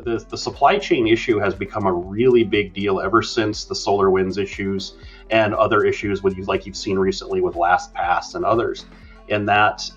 the supply chain issue has become a really big deal ever since the SolarWinds issues and other issues like you've seen recently with LastPass and others. In that,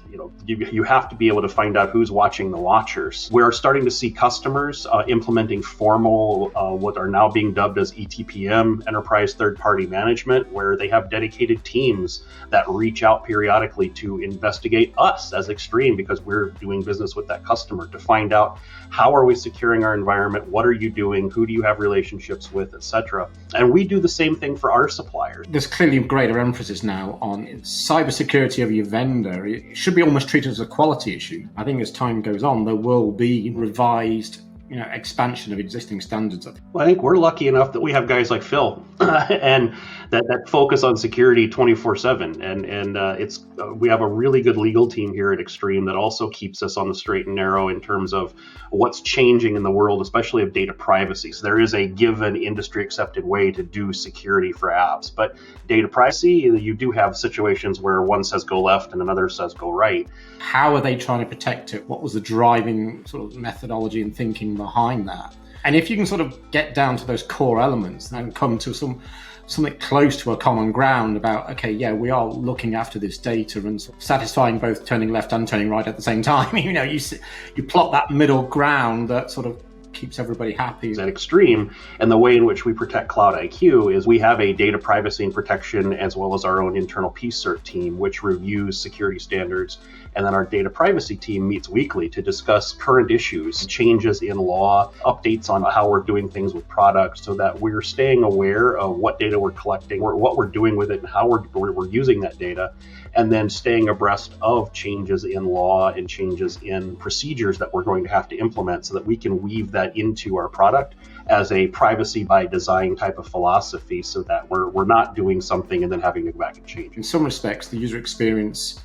you have to be able to find out who's watching the watchers. We're starting to see customers implementing formal, what are now being dubbed as ETPM, Enterprise Third-Party Management, where they have dedicated teams that reach out periodically to investigate us as Extreme, because we're doing business with that customer, to find out how are we securing our environment, what are you doing, who do you have relationships with, etc. And we do the same thing for our suppliers. There's clearly greater emphasis now on cybersecurity of your vendor. It should be almost treated as a quality issue. I think as time goes on, there will be revised, expansion of existing standards. Well, I think we're lucky enough that we have guys like Phil and that focus on security 24/7. And we have a really good legal team here at Extreme that also keeps us on the straight and narrow in terms of what's changing in the world, especially of data privacy. So there is a given industry accepted way to do security for apps, but data privacy, you do have situations where one says go left and another says go right. How are they trying to protect it? What was the driving sort of methodology and thinking behind that? And if you can sort of get down to those core elements and come to something close to a common ground about, okay, yeah, we are looking after this data and sort of satisfying both turning left and turning right at the same time. You plot that middle ground that sort of keeps everybody happy. At Extreme, and the way in which we protect Cloud IQ is we have a data privacy and protection as well as our own internal PCERT team, which reviews security standards. And then our data privacy team meets weekly to discuss current issues, changes in law, updates on how we're doing things with products, so that we're staying aware of what data we're collecting, what we're doing with it, and how we're using that data, and then staying abreast of changes in law and changes in procedures that we're going to have to implement so that we can weave that into our product as a privacy by design type of philosophy, so that we're not doing something and then having to go back and change. In some respects, the user experience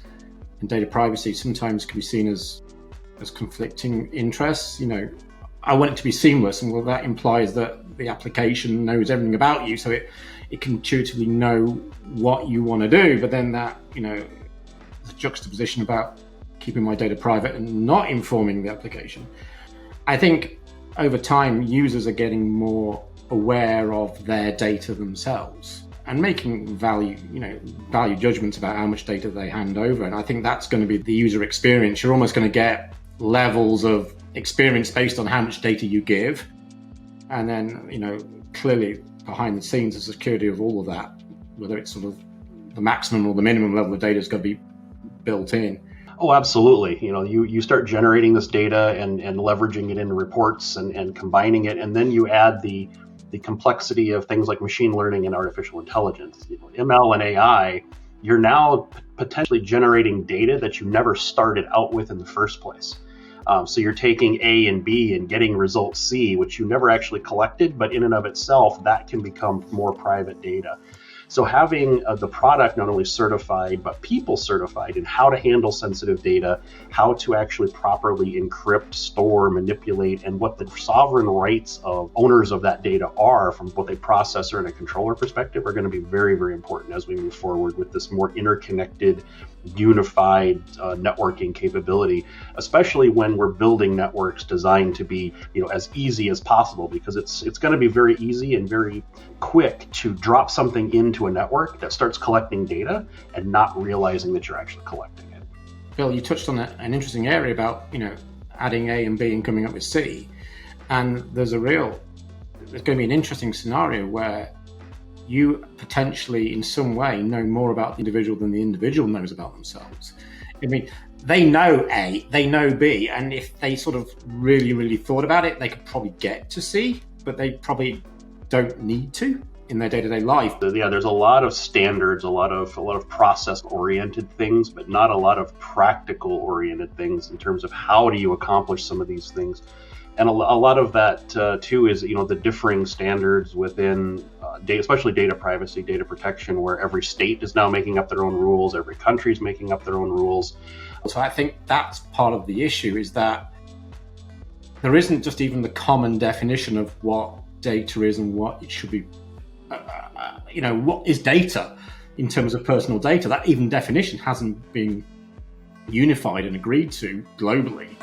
and data privacy sometimes can be seen as conflicting interests. I want it to be seamless, and that implies that the application knows everything about you, so it can intuitively know what you want to do. But then that, the juxtaposition about keeping my data private and not informing the application. I think over time, users are getting more aware of their data themselves and making value judgments about how much data they hand over. And I think that's going to be the user experience. You're almost going to get levels of experience based on how much data you give. And then, clearly behind the scenes, the security of all of that, whether it's sort of the maximum or the minimum level of data, is going to be built in. Oh, absolutely. You start generating this data and leveraging it into reports and combining it, and then you add the complexity of things like machine learning and artificial intelligence. ML and AI, you're now potentially generating data that you never started out with in the first place. So you're taking A and B and getting result C, which you never actually collected, but in and of itself, that can become more private data. So having the product not only certified, but people certified in how to handle sensitive data, how to actually properly encrypt, store, manipulate, and what the sovereign rights of owners of that data are from both a processor and a controller perspective are going to be very, very important as we move forward with this more interconnected, unified networking capability, especially when we're building networks designed to be, as easy as possible, because it's going to be very easy and very quick to drop something into a network that starts collecting data and not realizing that you're actually collecting it. Bill, you touched on an interesting area about, adding A and B and coming up with C. And there's going to be an interesting scenario where you potentially in some way know more about the individual than the individual knows about themselves. I mean, they know A, they know B, and if they sort of really, really thought about it, they could probably get to C, but they probably don't need to in their day-to-day life. Yeah, there's a lot of standards, a lot of process-oriented things, but not a lot of practical-oriented things in terms of how do you accomplish some of these things. And a lot of that too is the differing standards within data, especially data privacy, data protection, where every state is now making up their own rules, every country is making up their own rules. So I think that's part of the issue, is that there isn't just even the common definition of what data is and what it should be. What is data in terms of personal data? That even definition hasn't been unified and agreed to globally.